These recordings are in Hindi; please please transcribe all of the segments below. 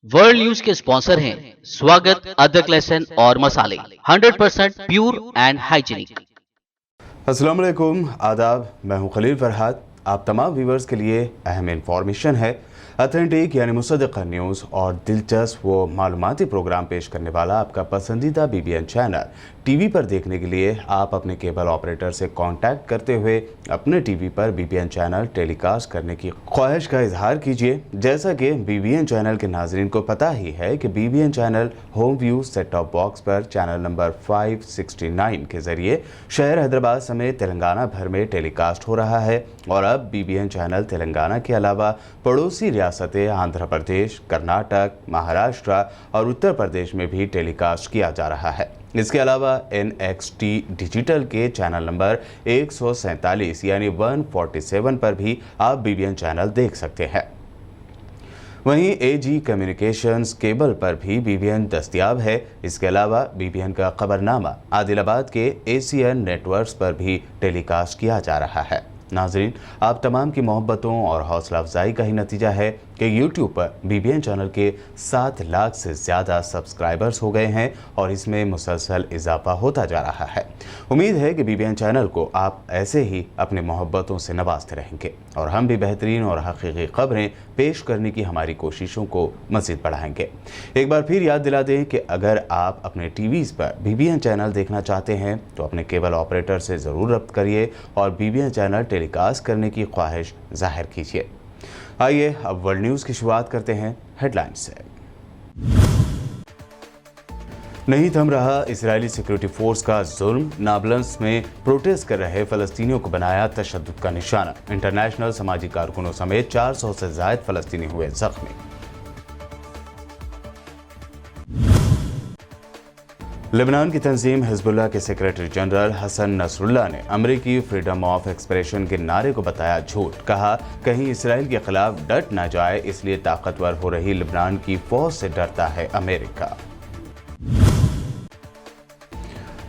वर्ल्ड न्यूज के स्पॉन्सर हैं स्वागत, अदरक, लहसुन और मसाले 100% प्योर एंड हाइजीनिक। अस्सलाम वालेकुम, आदाब। मैं हूं खलील फरहाद। आप तमाम व्यूवर्स के लिए अहम इंफॉर्मेशन है। ऑथेंटिक यानी मुसद्दक़ न्यूज़ और दिलचस्प व मालूमाती प्रोग्राम पेश करने वाला आपका पसंदीदा BBN चैनल टीवी पर देखने के लिए आप अपने केबल ऑपरेटर से कांटेक्ट करते हुए अपने टीवी पर BBN चैनल टेलीकास्ट करने की ख्वाहिश का इजहार कीजिए। जैसा कि BBN चैनल के नाजरीन को पता ही है कि BBN channel home view set top box पर चैनल नंबर 569 के जरिए शहर हैदराबाद समेत तेलंगाना भर में टेलीकास्ट हो रहा है और अब BBN चैनल तेलंगाना के अलावा पड़ोसी रियासतें आंध्र प्रदेश, कर्नाटक, महाराष्ट्र और उत्तर प्रदेश में भी टेलीकास्ट किया जा रहा है। इसके अलावा NXT डिजिटल के चैनल नंबर 147 यानी 147 पर भी आप BBN चैनल देख सकते हैं। वहीं AG कम्युनिकेशंस केबल पर भी BBN दस्तयाब है। इसके अलावा BBN का खबरनामा आदिलाबाद के ACN नेटवर्क्स पर भी टेलीकास्ट किया जा रहा है। नाजरीन, आप तमाम की मोहब्बतों और हौसला अफजाई का ही नतीजा है कि YouTube पर BBN चैनल के 7 लाख से ज़्यादा सब्सक्राइबर्स हो गए हैं और इसमें मुसलसल इजाफा होता जा रहा है। उम्मीद है कि BBN चैनल को आप ऐसे ही अपने मोहब्बतों से नवाजते रहेंगे और हम भी बेहतरीन और हकीकी खबरें पेश करने की हमारी कोशिशों को मज़ीद बढ़ाएंगे। एक बार फिर याद दिला दें कि अगर आप अपने टीवीज़ पर BBN चैनल देखना चाहते हैं तो अपने केबल ऑपरेटर से ज़रूर रब्त करिए और BBN चैनल टेलीकास्ट करने की ख्वाहिश जाहिर कीजिए। आइए अब वर्ल्ड न्यूज़ की शुरुआत करते हैं हेडलाइंस से। नहीं थम रहा इजरायली सिक्योरिटी फोर्स का जुल्म, नाबलंस में प्रोटेस्ट कर रहे फ़लस्तीनियों को बनाया तशद्दुद का निशाना। इंटरनेशनल समाजी कारकुनों समेत 400 से ज़ायद फ़लस्तीनी हुए जख्मी। लेबनान की तंजीम हिजबुल्लाह के सेक्रेटरी जनरल हसन नसरुल्लाह ने अमेरिकी फ्रीडम ऑफ एक्सप्रेशन के नारे को बताया झूठ। कहा, कहीं इसराइल के खिलाफ डट ना जाए, इसलिए ताकतवर हो रही लेबनान की फौज से डरता है अमेरिका।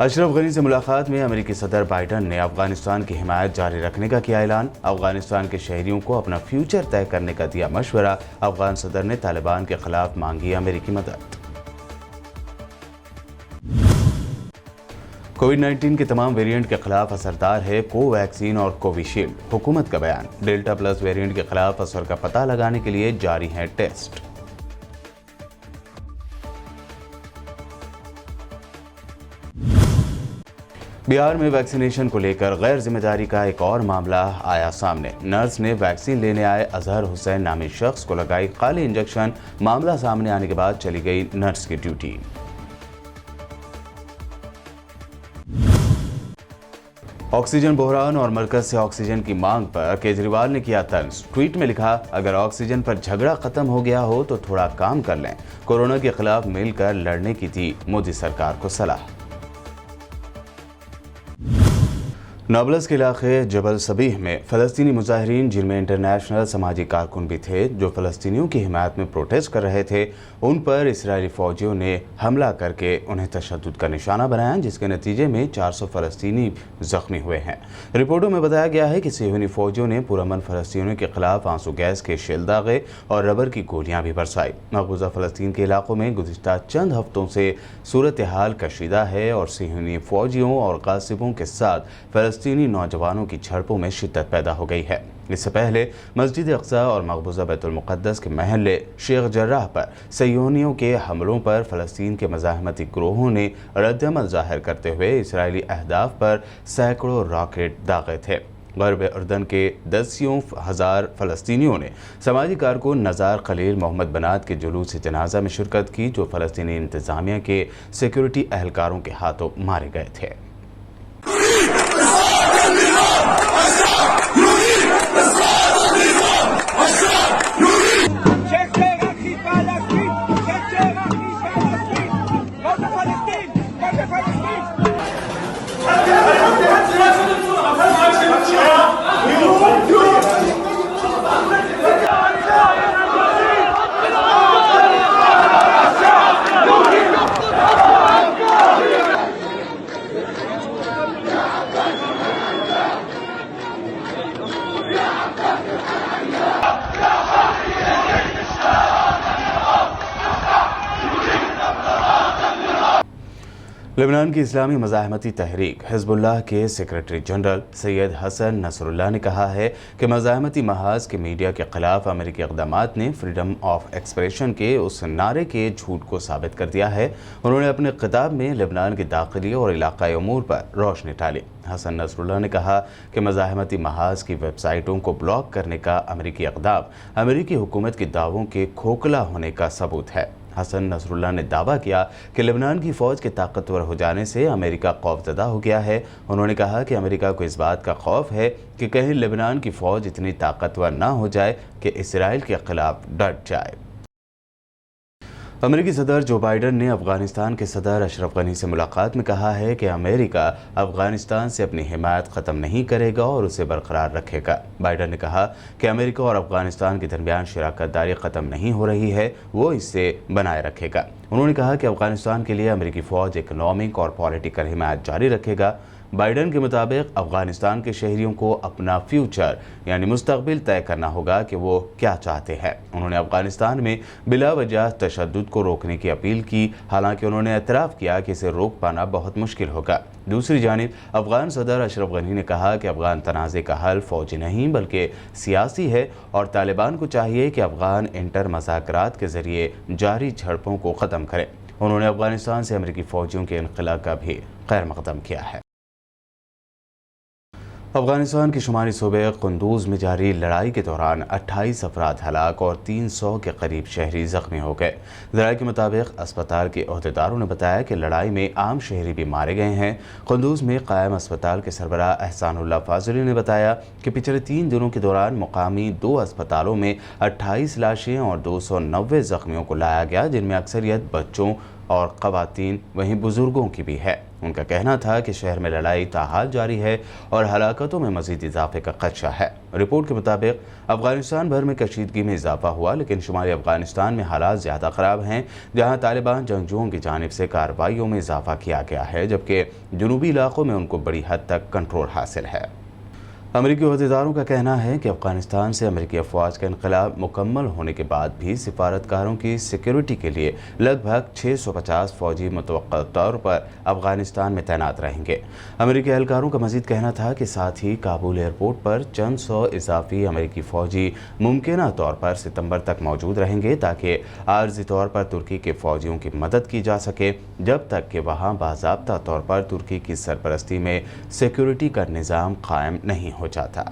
अशरफ गनी से मुलाकात में अमेरिकी सदर बाइडन ने अफगानिस्तान की हिमायत जारी रखने का किया ऐलान। अफगानिस्तान के शहरियों को अपना फ्यूचर तय करने का दिया मशवरा। अफगान सदर ने तालिबान के खिलाफ मांगी अमेरिकी मदद। कोविड-19 के तमाम वेरिएंट के खिलाफ असरदार है कोवैक्सीन और कोविशील्ड, हुकूमत का बयान। डेल्टा प्लस वेरिएंट के खिलाफ असर का पता लगाने के लिए जारी है टेस्ट। बिहार में वैक्सीनेशन को लेकर गैर जिम्मेदारी का एक और मामला आया सामने। नर्स ने वैक्सीन लेने आए अजहर हुसैन नामी शख्स को लगाई खाली इंजेक्शन। मामला सामने आने के बाद चली गई नर्स की ड्यूटी। ऑक्सीजन बहरान और मरकज से ऑक्सीजन की मांग पर केजरीवाल ने किया तंज। ट्वीट में लिखा, अगर ऑक्सीजन पर झगड़ा खत्म हो गया हो तो थोड़ा काम कर लें। कोरोना के खिलाफ मिलकर लड़ने की थी मोदी सरकार को सलाह। नाबलस के इलाके जबल सबीह में फ़लस्तीनी मुजाहिरीन, जिनमें इंटरनेशनल समाजी कारकुन भी थे, जो फ़लस्तीनियों की हिमायत में प्रोटेस्ट कर रहे थे, उन पर इसराइली फ़ौजियों ने हमला करके उन्हें तशद्दुद का निशाना बनाया, जिसके नतीजे में 400 फ़लस्तीनी ज़ख्मी हुए हैं। रिपोर्टों में बताया गया है कि सियोनी फ़ौजियों ने पुरअमन फ़लस्तीनियों के खिलाफ आंसू गैस के शेल दागे और रबर की गोलियाँ भी बरसाई। मकबूजा फ़लस्तीन के इलाकों में गुज़िश्ता चंद हफ्तों से सूरत हाल कशीदा है और सियोनी फ़ौजियों और गासिबों के साथ फ़लस्तीनी नौजवानों की झड़पों में शिद्दत पैदा हो गई है। इससे पहले मस्जिद अक्सा और मकबूजा बैतुल मुक़द्दस के महल्ले शेख जर्राह पर सियोनियों के हमलों पर फ़लस्तीन के मज़ाहमती ग्रोहों ने रद्दअमल ज़ाहिर करते हुए इसराइली अहदाफ पर सैकड़ों रॉकेट दागे थे। गरब उर्दन के दसियों हज़ार फ़लस्तीनियों ने समाजी कारकुन नज़ार खलील मोहम्मद बनात के जुलूस जनाजा में शिरकत की, जो फ़लस्तीनी इंतज़ामिया के सिक्योरिटी एहलकारों के हाथों मारे गए थे। लेबनान की इस्लामी मज़ाहमती तहरीक हिज़्बुल्लाह के secretary general Sayyed Hassan Nasrallah ने कहा है कि मज़ाहमती महाज के मीडिया के ख़िलाफ़ अमेरिकी इक़दामात ने फ्रीडम ऑफ एक्सप्रेशन के उस नारे के झूठ को साबित कर दिया है। उन्होंने अपने खिताब में लेबनान के दाखिली और इलाक़ाई उमूर पर रोशनी डाली। हसन नसरुल्लाह ने कहा कि मज़ाहमती महाज की वेबसाइटों को ब्लॉक करने का अमेरिकी इक़दाम अमेरिकी हुकूमत के दावों के खोखला होने का सबूत है। हसन नसरुल्लाह ने दावा किया कि लेबनान की फ़ौज के ताकतवर हो जाने से अमेरिका खौफज़दा हो गया है। उन्होंने कहा कि अमेरिका को इस बात का खौफ है कि कहीं लेबनान की फ़ौज इतनी ताकतवर ना हो जाए कि इसराइल के ख़िलाफ़ डट जाए। अमेरिकी सदर जो बाइडन ने अफगानिस्तान के सदर अशरफ गनी से मुलाकात में कहा है कि अमेरिका अफगानिस्तान से अपनी हिमायत ख़त्म नहीं करेगा और उसे बरकरार रखेगा। बाइडन ने कहा कि अमेरिका और अफगानिस्तान के दरमियान शराकत दारी ख़त्म नहीं हो रही है, वो इसे बनाए रखेगा। उन्होंने कहा कि अफगानिस्तान के लिए अमेरिकी फ़ौज इकनॉमिक और पॉलिटिकल हिमायत जारी रखेगा। बाइडन के मुताबिक अफगानिस्तान के शहरियों को अपना फ्यूचर यानी मुस्तकबिल तय करना होगा कि वो क्या चाहते हैं। उन्होंने अफगानिस्तान में बिला वजह तशद्दुद को रोकने की अपील की, हालांकि उन्होंने एतराफ़ किया कि इसे रोक पाना बहुत मुश्किल होगा। दूसरी जानिब अफगान सदर अशरफ गनी ने कहा कि अफगान तनाज़े का हल फ़ौजी नहीं बल्कि सियासी है और तालिबान को चाहिए कि अफगान इंटर मज़ाकरात के ज़रिए जारी झड़पों को ख़त्म करें। उन्होंने अफगानिस्तान से अमेरिकी फ़ौजियों के इनखला का भी खैर मक़दम किया है। अफगानिस्तान के शुमाली सूबे कुंदूज में जारी लड़ाई के दौरान 28 अफराद हलाक और 300 के करीब शहरी जख्मी हो गए। ज़राए के मुताबिक अस्पताल के अहदेदारों ने बताया कि लड़ाई में आम शहरी भी मारे गए हैं। कुंदूज में कायम अस्पताल के सरबराह एहसानुल्लाह फाजली ने बताया कि पिछले 3 दिनों के दौरान मुकामी 2 अस्पतालों में 28 लाशें और 290 जख्मियों को लाया गया, जिनमें अक्सरियत बच्चों और ख़वातीन वहीं बुज़ुर्गों की भी है। उनका कहना था कि शहर में लड़ाई ताहाल जारी है और हलाकतों में मज़ीद इजाफे का खदशा है। रिपोर्ट के मुताबिक अफगानिस्तान भर में कशीदगी में इजाफा हुआ, लेकिन शुमाली अफगानिस्तान में हालात ज़्यादा ख़राब हैं, जहां तालिबान जंगजुओं की जानिब से कार्रवाइयों में इजाफा किया गया है, जबकि जनूबी इलाकों में उनको बड़ी हद तक कंट्रोल हासिल है। अमेरिकी अहदेदारों का कहना है कि अफगानिस्तान से अमेरिकी अफवाज का इनकलाब मुकम्मल होने के बाद भी सिफारतकारों की सिक्योरिटी के लिए लगभग 650 फ़ौजी मुतवक्का तौर पर अफगानिस्तान में तैनात रहेंगे। अमेरिकी एहलकारों का मजीद कहना था कि साथ ही काबुल एयरपोर्ट पर चंद सौ इजाफी अमेरिकी फ़ौजी मुमकिना तौर पर सितंबर तक मौजूद रहेंगे, ताकि आर्जी तौर पर तुर्की के फ़ौजियों की मदद की जा सके, जब तक कि वहाँ बाज़ाब्ता तौर पर तुर्की की सरपरस्ती में सिक्योरिटी का निज़ाम कायम नहीं हो जाता।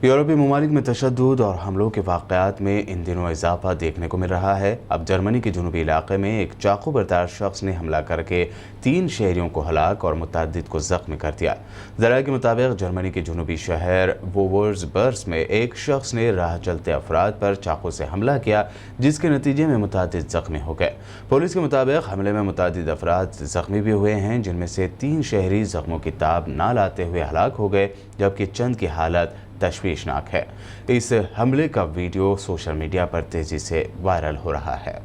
यूरोपीय ममालिक में तशद्दुद और हमलों के वाक़यात में इन दिनों इजाफा देखने को मिल रहा है। अब जर्मनी के जनूबी इलाके में एक चाकू बरदार शख्स ने हमला करके 3 शहरियों को हलाक और मुतअद्दिद को ज़ख्मी कर दिया। ज़राए के मुताबिक जर्मनी के जनूबी शहर वोवर्सबर्ग में एक शख्स ने राह चलते अफराद पर चाकू से हमला किया, जिसके नतीजे में मुतअद्दिद ज़ख्मी हो गए। पुलिस के मुताबिक हमले में मुतअद्दिद अफराद ज़ख्मी भी हुए हैं, जिनमें से 3 शहरी ज़ख्मों की ताब ना लाते हुए हलाक हो गए, जबकि चंद की हालत तशवीशनाक है। इस हमले का वीडियो सोशल मीडिया पर तेजी से वायरल हो रहा है।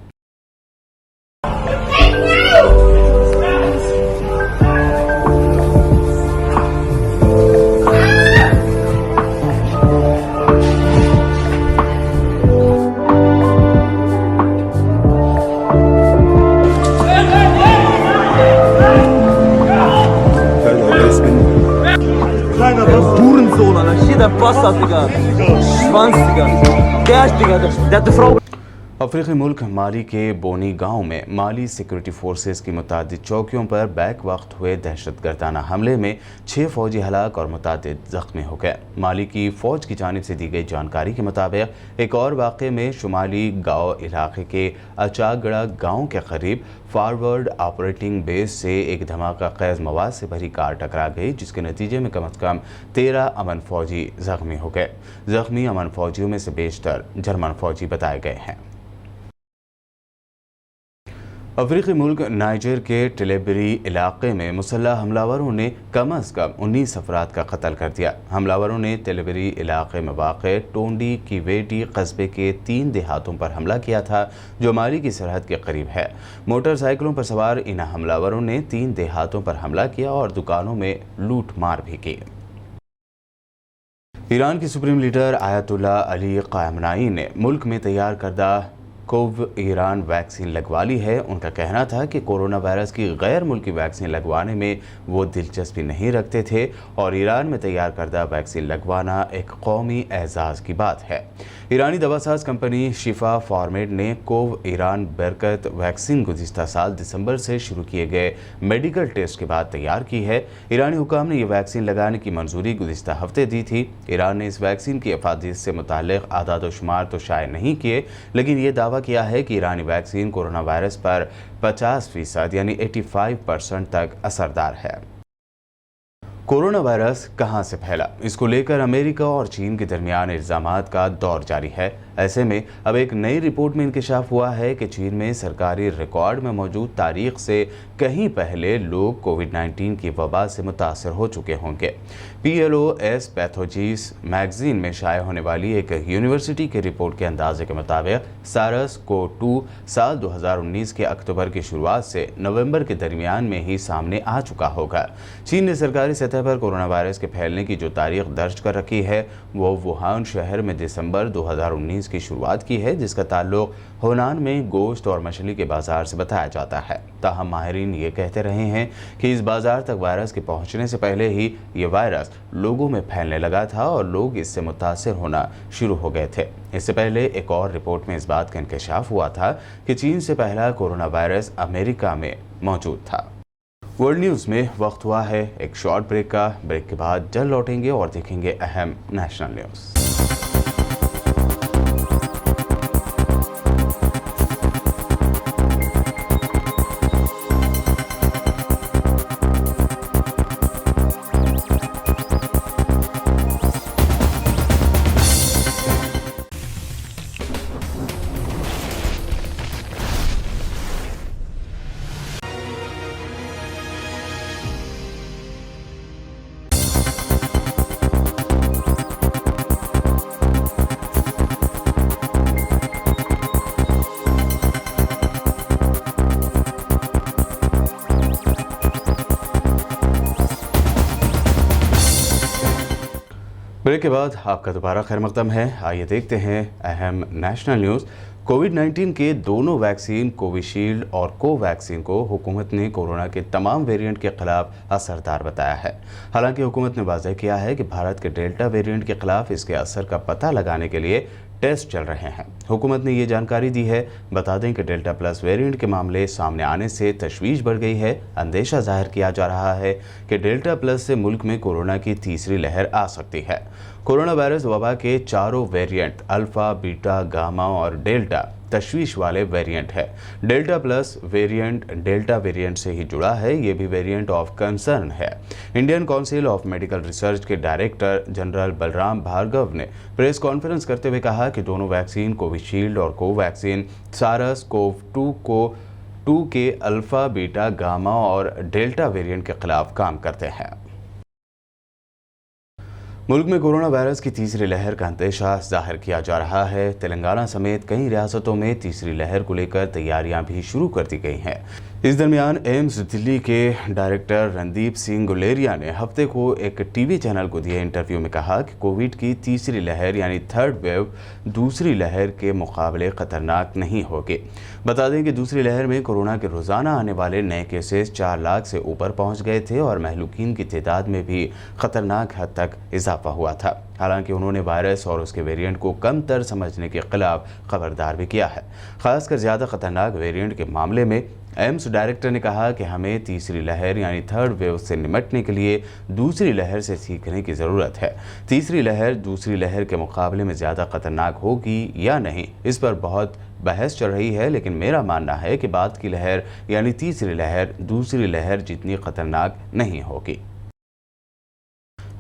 Hurensohn, Alter. Hier der Bastard, Digga. Schwanz, Digga. Der hat die Frau. अफ्रीकी मुल्क माली के बोनी गांव में माली सिक्योरिटी फोर्सेस की मुतादिद चौकियों पर बैक वक्त हुए दहशतगर्दाना हमले में 6 फौजी हलाक और मुतादिद जख्मी हो गए। माली की फ़ौज की जानिब से दी गई जानकारी के मुताबिक एक और वाक़े में शुमाली गाँव इलाके के अचागड़ा गाँव के करीब फॉरवर्ड ऑपरेटिंग बेस से एक धमाका खैज मवाद से भरी कार टकरा गई, जिसके नतीजे में कम से कम 13 अमन फौजी जख्मी हो गए। जख्मी अमन फौजियों में से बेशतर जर्मन फौजी बताए गए हैं। अफ्रीकी मुल्क नाइजर के टिलेबरी इलाके में मुसल्लह हमलावरों ने कम से कम 19 अफराद का कत्ल कर दिया। हमलावरों ने टिलेबरी इलाके में वाक़े टोंडी किवेटी कस्बे के 3 देहातों पर हमला किया था, जो माली की सरहद के करीब है। मोटरसाइकिलों पर सवार इन हमलावरों ने 3 देहातों पर हमला किया और दुकानों में लूट मार भी की। ईरान की supreme leader Ayatollah Ali Khamenei ने मुल्क में तैयार करदा कोव ईरान वैक्सीन लगवा ली है। उनका कहना था कि कोरोना वायरस की गैर मुल्की वैक्सीन लगवाने में वो दिलचस्पी नहीं रखते थे और ईरान में तैयार करदा वैक्सीन लगवाना एक कौमी एजाज़ की बात है। ईरानी दवासाज कंपनी शिफा फार्मेड ने कोव ईरान बरकत वैक्सीन गुज़िश्ता साल दिसंबर से शुरू किए गए मेडिकल टेस्ट के बाद तैयार की है। ईरानी हुकाम ने यह वैक्सीन लगाने की मंजूरी गुज़िश्ता हफ्ते दी थी। ईरान ने इस वैक्सीन की अफादियत से मुताल्लिक़ आदाद व शुमार तो शाये नहीं किए, लेकिन ये दावा किया है कि ईरानी वैक्सीन कोरोना वायरस पर 50% यानी 85% तक असरदार है। कोरोना वायरस कहां से फैला, इसको लेकर अमेरिका और चीन के दरमियान इल्ज़ामात का दौर जारी है। ऐसे में अब एक नई रिपोर्ट में इंकशाफ हुआ है कि चीन में सरकारी रिकॉर्ड में मौजूद तारीख से कहीं पहले लोग कोविड-19 की वबा से मुतासर हो चुके होंगे। PLOS पैथोलॉजीज मैगजीन में शाया होने वाली एक यूनिवर्सिटी की रिपोर्ट के अंदाजे के मुताबिक SARS-CoV-2 साल 2019 के अक्टूबर की शुरुआत से नवंबर के दरमियान में ही सामने आ चुका होगा। चीन ने सरकारी सतह पर कोरोना वायरस के फैलने की जो तारीख दर्ज कर रखी है वो वुहान शहर में दिसंबर 2019 की शुरुआत की है, जिसका ताल्लुक होनान में गोश्त और मछली के बाजार से बताया जाता है। ताहम माहिरीन ये कहते रहे हैं कि इस बाजार तक वायरस के पहुंचने से पहले ही ये वायरस लोगों में फैलने लगा था और लोग इससे मुतासिर होना शुरू हो गए थे। इससे पहले एक और रिपोर्ट में इस बात का इंकशाफ हुआ था कि चीन से पहला कोरोना वायरस अमेरिका में मौजूद था। वर्ल्ड न्यूज़ में वक्त हुआ है एक शॉर्ट ब्रेक का। ब्रेक के बाद जल्द लौटेंगे और देखेंगे अहम नेशनल न्यूज़। ब्रेक के बाद आपका दोबारा खैर मकदम है। आइए देखते हैं अहम नेशनल न्यूज़। कोविड-19 के दोनों वैक्सीन कोविशील्ड और कोवैक्सीन को हुकूमत ने कोरोना के तमाम वेरिएंट के खिलाफ असरदार बताया है। हालांकि हुकूमत ने वाज़ेह किया है कि भारत के डेल्टा वेरिएंट के खिलाफ इसके असर का पता लगाने के लिए टेस्ट चल रहे हैं। हुकूमत ने ये जानकारी दी है। बता दें कि डेल्टा प्लस वेरिएंट के मामले सामने आने से तशवीश बढ़ गई है। अंदेशा जाहिर किया जा रहा है कि डेल्टा प्लस से मुल्क में कोरोना की तीसरी लहर आ सकती है। कोरोना वायरस वबा के चारों वेरिएंट अल्फा, बीटा, गामा और डेल्टा तशवीश वाले वेरिएंट है। Delta plus variant delta variant से ही जुड़ा है। ये भी वेरिएंट ऑफ कंसर्न है। Indian council of medical research के डायरेक्टर जनरल बलराम भार्गव ने प्रेस कॉन्फ्रेंस करते हुए कहा कि दोनों वैक्सीन कोविशील्ड और कोवैक्सीन SARS-CoV-2 को 2 के अल्फा, बीटा, गामा और डेल्टा वेरिएंट के खिलाफ काम करते हैं। मुल्क में कोरोना वायरस की तीसरी लहर का अंदेशा जाहिर किया जा रहा है। तेलंगाना समेत कई रियासतों में तीसरी लहर को लेकर तैयारियां भी शुरू कर दी गई हैं। इस दरमियान एम्स दिल्ली के डायरेक्टर रणदीप सिंह गुलेरिया ने हफ्ते को एक टीवी चैनल को दिए इंटरव्यू में कहा कि कोविड की तीसरी लहर यानी थर्ड वेव दूसरी लहर के मुकाबले खतरनाक नहीं होगी। बता दें कि दूसरी लहर में कोरोना के रोज़ाना आने वाले नए केसेस 4 लाख से ऊपर पहुंच गए थे और महलूकीन की तादाद में भी खतरनाक हद तक इजाफा हुआ था। हालांकि उन्होंने वायरस और उसके वेरिएंट को कम तर समझने के खिलाफ खबरदार भी किया है। खासकर ज़्यादा खतरनाक वेरिएंट के मामले में एम्स डायरेक्टर ने कहा कि हमें तीसरी लहर यानी थर्ड वेव से निपटने के लिए दूसरी लहर से सीखने की ज़रूरत है। तीसरी लहर दूसरी लहर के मुकाबले में ज़्यादा खतरनाक होगी या नहीं, इस पर बहुत बहस चल रही है, लेकिन मेरा मानना है कि बाद की लहर यानी तीसरी लहर दूसरी लहर जितनी खतरनाक नहीं होगी।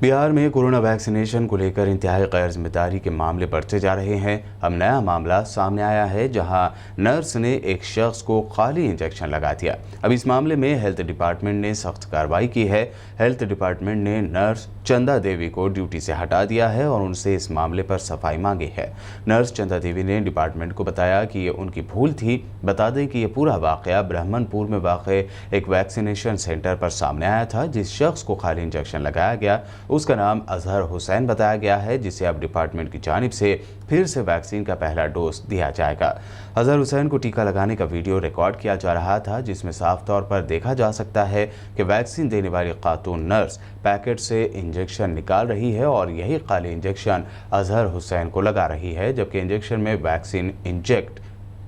बिहार में कोरोना वैक्सीनेशन को लेकर इंतहाई गैर जिम्मेदारी के मामले बढ़ते जा रहे हैं। अब नया मामला सामने आया है जहां नर्स ने एक शख्स को खाली इंजेक्शन लगा दिया। अब इस मामले में हेल्थ डिपार्टमेंट ने सख्त कार्रवाई की है। हेल्थ डिपार्टमेंट ने नर्स चंदा देवी को ड्यूटी से हटा दिया है और उनसे इस मामले पर सफाई मांगी है। नर्स चंदा देवी ने डिपार्टमेंट को बताया कि ये उनकी भूल थी। बता दें कि ये पूरा वाकया ब्रह्मनपुर में वाक़ एक वैक्सीनेशन सेंटर पर सामने आया था। जिस शख्स को खाली इंजेक्शन लगाया गया उसका नाम अजहर हुसैन बताया गया है, जिसे अब डिपार्टमेंट की जानिब से फिर से वैक्सीन का पहला डोज दिया जाएगा। अजहर हुसैन को टीका लगाने का वीडियो रिकॉर्ड किया जा रहा था, जिसमें साफ तौर पर देखा जा सकता है कि वैक्सीन देने वाली खातून नर्स पैकेट से इंजेक्शन निकाल रही है और यही खाली इंजेक्शन अजहर हुसैन को लगा रही है, जबकि इंजेक्शन में वैक्सीन इंजेक्ट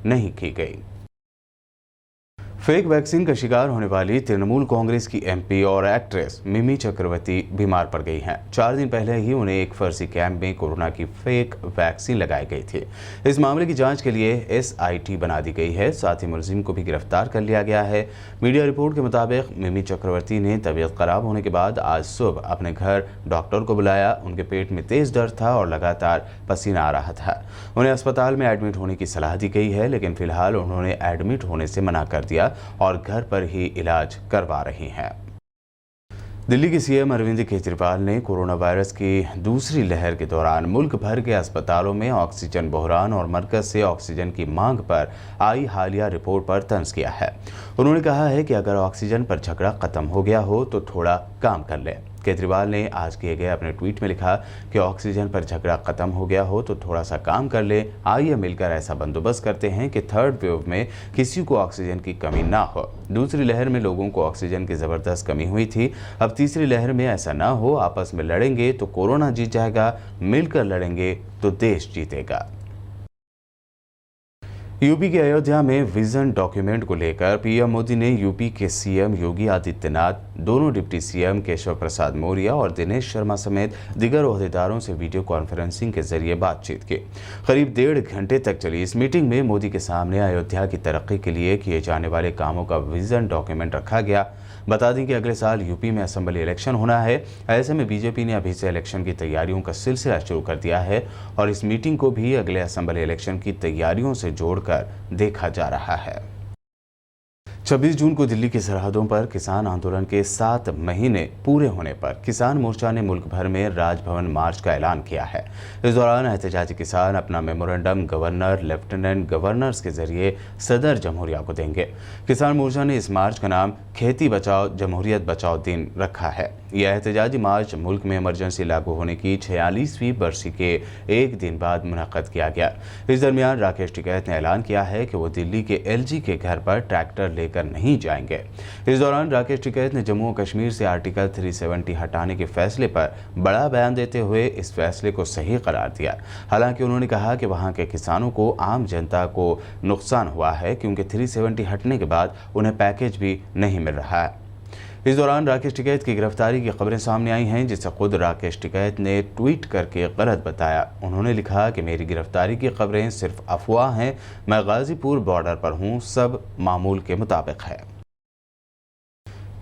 नहीं की गई। फेक वैक्सीन का शिकार होने वाली तृणमूल कांग्रेस की एमपी और एक्ट्रेस मिमी चक्रवर्ती बीमार पड़ गई हैं। 4 दिन पहले ही उन्हें एक फर्जी कैंप में कोरोना की फेक वैक्सीन लगाई गई थी। इस मामले की जांच के लिए एसआईटी बना दी गई है। साथ ही मुलजिम को भी गिरफ्तार कर लिया गया है। मीडिया रिपोर्ट के मुताबिक मिमी चक्रवर्ती ने तबीयत खराब होने के बाद आज सुबह अपने घर डॉक्टर को बुलाया। उनके पेट में तेज दर्द था और लगातार पसीना आ रहा था। उन्हें अस्पताल में एडमिट होने की सलाह दी गई है, लेकिन फिलहाल उन्होंने एडमिट होने से मना कर दिया और घर पर ही इलाज करवा रही हैं। दिल्ली के सीएम अरविंद केजरीवाल ने कोरोना वायरस की दूसरी लहर के दौरान मुल्क भर के अस्पतालों में ऑक्सीजन बहरान और मरकज से ऑक्सीजन की मांग पर आई हालिया रिपोर्ट पर तंज किया है। उन्होंने कहा है कि अगर ऑक्सीजन पर झगड़ा खत्म हो गया हो तो थोड़ा काम कर लें। केजरीवाल ने आज किए गए अपने ट्वीट में लिखा कि ऑक्सीजन पर झगड़ा खत्म हो गया हो तो थोड़ा सा काम कर ले। आइए मिलकर ऐसा बंदोबस्त करते हैं कि थर्ड वेव में किसी को ऑक्सीजन की कमी ना हो। दूसरी लहर में लोगों को ऑक्सीजन की ज़बरदस्त कमी हुई थी। अब तीसरी लहर में ऐसा ना हो। आपस में लड़ेंगे तो कोरोना जीत जाएगा, मिलकर लड़ेंगे तो देश जीतेगा। यूपी के अयोध्या में विजन डॉक्यूमेंट को लेकर पीएम मोदी ने यूपी के सीएम योगी आदित्यनाथ, दोनों डिप्टी सीएम केशव प्रसाद मौर्य और दिनेश शर्मा समेत दीगर ओहदेदारों से वीडियो कॉन्फ्रेंसिंग के जरिए बातचीत की। करीब 1.5 घंटे तक चली इस मीटिंग में मोदी के सामने अयोध्या की तरक्की के लिए किए जाने वाले कामों का विजन डॉक्यूमेंट रखा गया। बता दें कि अगले साल यूपी में असेंबली इलेक्शन होना है। ऐसे में बीजेपी ने अभी से इलेक्शन की तैयारियों का सिलसिला शुरू कर दिया है और इस मीटिंग को भी अगले असेंबली इलेक्शन की तैयारियों से जोड़कर देखा जा रहा है। 26 जून को दिल्ली की सरहदों पर किसान आंदोलन के 7 महीने पूरे होने पर किसान मोर्चा ने मुल्क भर में राजभवन मार्च का ऐलान किया है। इस दौरान एहतजाजी किसान अपना मेमोरेंडम गवर्नर, लेफ्टिनेंट गवर्नर्स के जरिए सदर जमहूरिया को देंगे। किसान मोर्चा ने इस मार्च का नाम खेती बचाओ जमहूरियत बचाओ दिन रखा है। यह एहतजाजी मार्च मुल्क में इमरजेंसी लागू होने की 46वीं बरसी के एक दिन बाद मुनक्कद किया गया। इस दरमियान राकेश टिकैत ने ऐलान किया है कि वो दिल्ली के एलजी के घर पर ट्रैक्टर लेकर नहीं जाएंगे। इस दौरान राकेश टिकैत ने जम्मू और कश्मीर से आर्टिकल 370 हटाने के फैसले पर बड़ा बयान देते हुए इस फैसले को सही करार दिया। हालांकि उन्होंने कहा कि वहां के किसानों को, आम जनता को नुकसान हुआ है क्योंकि 370 हटने के बाद उन्हें पैकेज भी नहीं मिल रहा है। इस दौरान राकेश टिकैत की गिरफ्तारी की खबरें सामने आई हैं, जिसे खुद राकेश टिकैत ने ट्वीट करके गलत बताया। उन्होंने लिखा कि मेरी गिरफ्तारी की खबरें सिर्फ अफवाह हैं, मैं गाजीपुर बॉर्डर पर हूं, सब मामूल के मुताबिक है।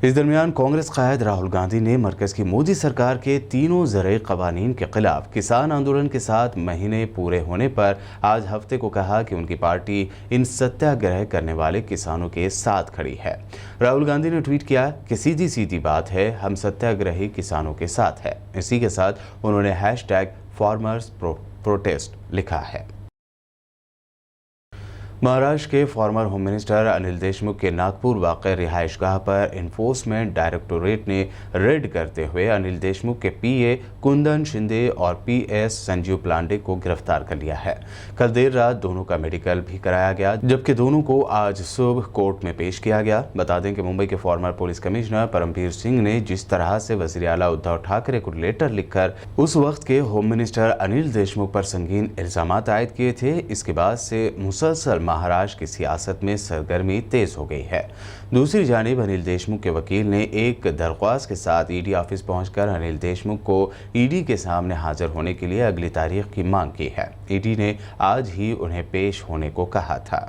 इस दरमियान कांग्रेस कायद राहुल गांधी ने मरकज की मोदी सरकार के तीनों ज़रई क़वानीन के खिलाफ किसान आंदोलन के 7 महीने पूरे होने पर आज हफ्ते को कहा कि उनकी पार्टी इन सत्याग्रह करने वाले किसानों के साथ खड़ी है। राहुल गांधी ने ट्वीट किया कि सीधी सीधी बात है, हम सत्याग्रही किसानों के साथ है। इसी के साथ उन्होंने #फार्मर्स प्रोटेस्ट लिखा है। महाराष्ट्र के farmer home minister Anil Deshmukh के नागपुर वाक़ रिहाइशगाह पर इन्फोर्समेंट डायरेक्टोरेट ने रेड करते हुए अनिल देशमुख के पीए कुंदन शिंदे और पीएस संजीव पांडे को गिरफ्तार कर लिया है। कल देर रात दोनों का मेडिकल भी कराया गया, जबकि दोनों को आज सुबह कोर्ट में पेश किया गया। बता दें कि मुंबई के former police commissioner Paramvir Singh ने जिस तरह से वज़ीर आला उद्धव ठाकरे को लेटर लिखकर उस वक्त के होम मिनिस्टर अनिल देशमुख पर संगीन इल्जामात आयद किए थे, इसके बाद से मुसलसल महाराष्ट्र की सियासत में सरगर्मी तेज हो गई है। दूसरी जानिब अनिल देशमुख के वकील ने एक दरख्वास्त के साथ ईडी ऑफिस पहुंचकर अनिल देशमुख को ईडी के सामने हाजिर होने के लिए अगली तारीख की मांग की है। ईडी ने आज ही उन्हें पेश होने को कहा था।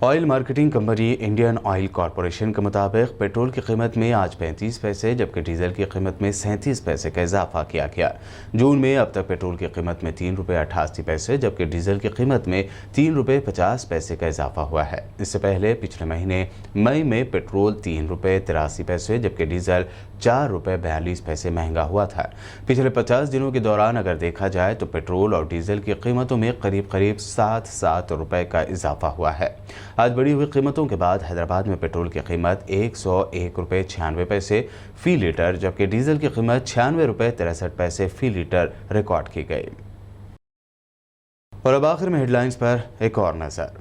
Oil marketing company Indian oil corporation के मुताबिक पेट्रोल की कीमत में आज 35 पैसे जबकि डीजल की कीमत में 37 पैसे का इजाफा किया गया। जून में अब तक पेट्रोल की कीमत में ₹3.88 जबकि डीजल की कीमत में ₹3.50 का इजाफा हुआ है। इससे पहले पिछले महीने मई में पेट्रोल ₹3.83 जबकि डीजल ₹4.42 महंगा हुआ था। पिछले 50 दिनों के दौरान अगर देखा जाए तो पेट्रोल और डीजल की कीमतों में करीब 7-7 रुपए का इजाफा हुआ है। आज बढ़ी हुई कीमतों के बाद हैदराबाद में पेट्रोल की कीमत 101 रुपये 96 पैसे फी लीटर, जबकि डीजल की कीमत 96 रुपये 63 पैसे फी लीटर रिकॉर्ड की गई। और अब आखिर में हेडलाइंस पर एक और नजर।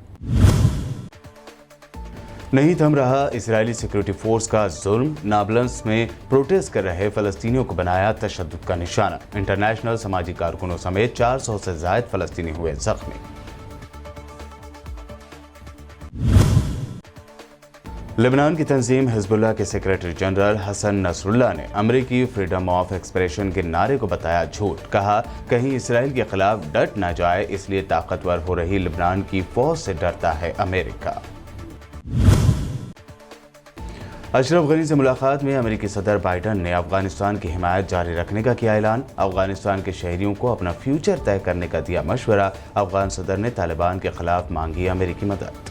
नहीं थम रहा इजरायली सिक्योरिटी फोर्स का जुल्म, नाबलंस में प्रोटेस्ट कर रहे फलस्तीनियों को बनाया तशद्दुद का निशाना। इंटरनेशनल समाजी कारकुनों समेत 400 से ज्यादा फलस्तीनी हुए जख्मी। लेबनान की तंजीम हिजबुल्लाह के सेक्रेटरी जनरल हसन नसरुल्लाह ने अमेरिकी फ्रीडम ऑफ एक्सप्रेशन के नारे को बताया झूठ। कहा, कहीं इसराइल के खिलाफ डट ना जाए, इसलिए ताकतवर हो रही लेबनान की फौज से डरता है अमेरिका। अशरफ गनी से मुलाकात में अमेरिकी सदर बाइडन ने अफगानिस्तान की हिमायत जारी रखने का किया ऐलान। अफगानिस्तान के शहरियों को अपना फ्यूचर तय करने का दिया मशवरा। अफगान सदर ने तालिबान के खिलाफ मांगी अमेरिकी मदद।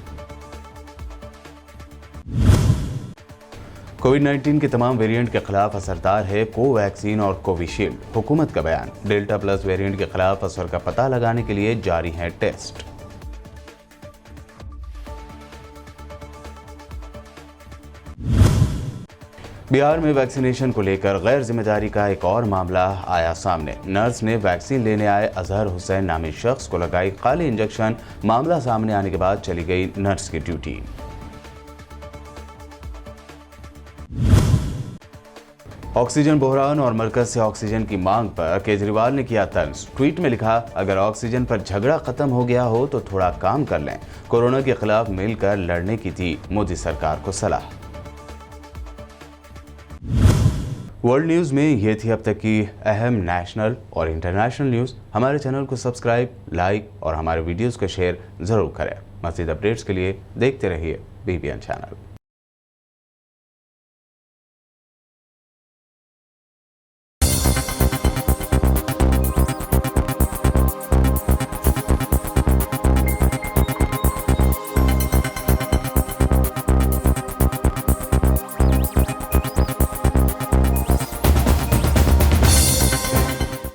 कोविड-19 के तमाम वेरिएंट के खिलाफ असरदार है कोवैक्सीन और कोविशील्ड, हुकूमत का बयान। डेल्टा प्लस वेरिएंट के खिलाफ असर का पता लगाने के लिए जारी है टेस्ट। बिहार में वैक्सीनेशन को लेकर गैर जिम्मेदारी का एक और मामला आया सामने। नर्स ने वैक्सीन लेने आए अजहर हुसैन नामी शख्स को लगाई खाली इंजेक्शन। मामला सामने आने के बाद चली गई नर्स की ड्यूटी। ऑक्सीजन बहरान और मरकज से ऑक्सीजन की मांग पर केजरीवाल ने किया तंज। ट्वीट में लिखा, अगर ऑक्सीजन पर झगड़ा खत्म हो गया हो तो थोड़ा काम कर लें। कोरोना के खिलाफ मिलकर लड़ने की थी मोदी सरकार को सलाह। वर्ल्ड न्यूज़ में ये थी अब तक की अहम नेशनल और इंटरनेशनल न्यूज़। हमारे चैनल को सब्सक्राइब, लाइक और हमारे वीडियोस को शेयर ज़रूर करें। मज़ीद अपडेट्स के लिए देखते रहिए BBN चैनल।